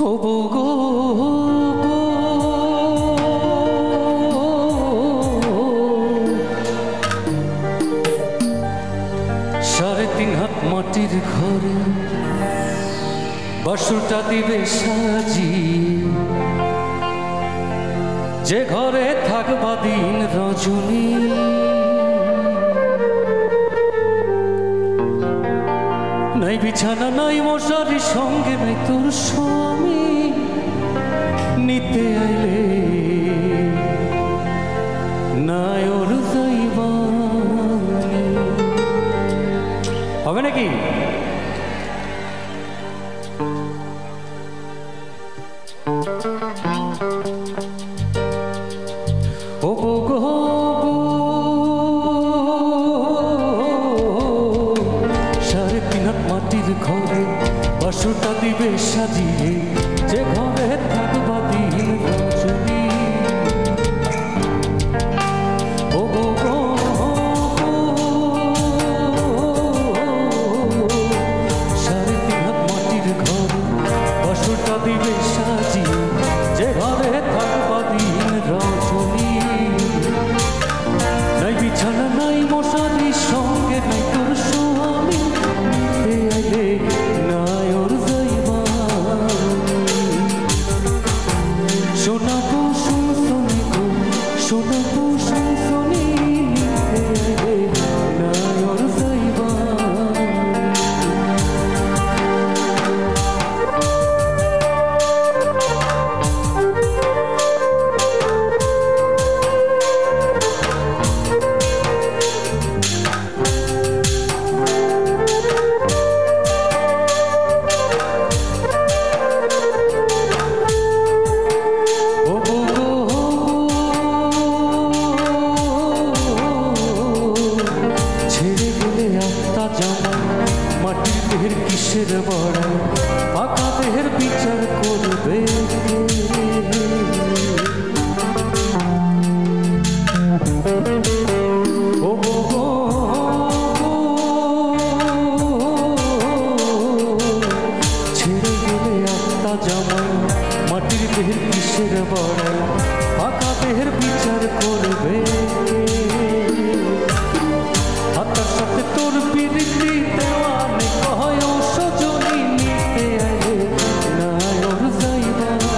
হবো গো সাড়ে তিন হাত মাটির ঘরে বাসুরটা দিবে সাজি, যে ঘরে থাকবা দিন রজনী। নাই বিছানা নাই মশারি, সঙ্গে নাই তোর স্বামী, নিতে আইলে নাই ওর যাইবানি। হবে নাকি? ও গো সাড়ে তিন হাত মাটির ঘরে বাসুরটা দিবে সাজিয়ে, যে ঘরে থাকবা দিন রজনী। ও গো সাড়ে তিন হাত মাটির ঘরে বাসুরটা দিবে সাজিয়ে, যে ঘরে থাকবা দিন রজনী। নাই বিছানা নাই মশারি, সঙ্গে নাই তোর স্বামী, নিতে আইলে নাই ওর যাইবানি। শোনাবো শুনশনি গো, শোনাবো শুনশনি, নিতে আইলে নাই ওর যাইবানি। মাটির দেহের কিসের বড়াই, পাকা দেহের বিচার করবে ও গো ছেড়ে গেলে আত্মা জামাই, মাটির দেহের কিসের বড়াই, পাকা দেহের বিচার করবে। আত্মার সাথে তোর প্রীতি দেওয়ানে কয় ও সজনী, নিতে আইলে নাই ওর যাইবানি।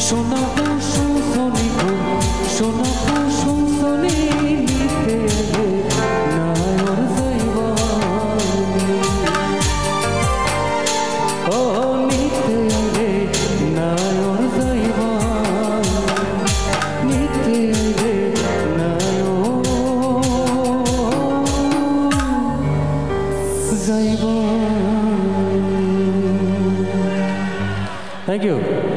শোনাবো শুনশনি গো, শোনাবো শুনশনি, নিতে আইলে নাই ওর যাইবানি। ও নিতে আইলে নাই ওর যাইবানি, নিতে আইলে নাই ওর যাইবানি। Thank you.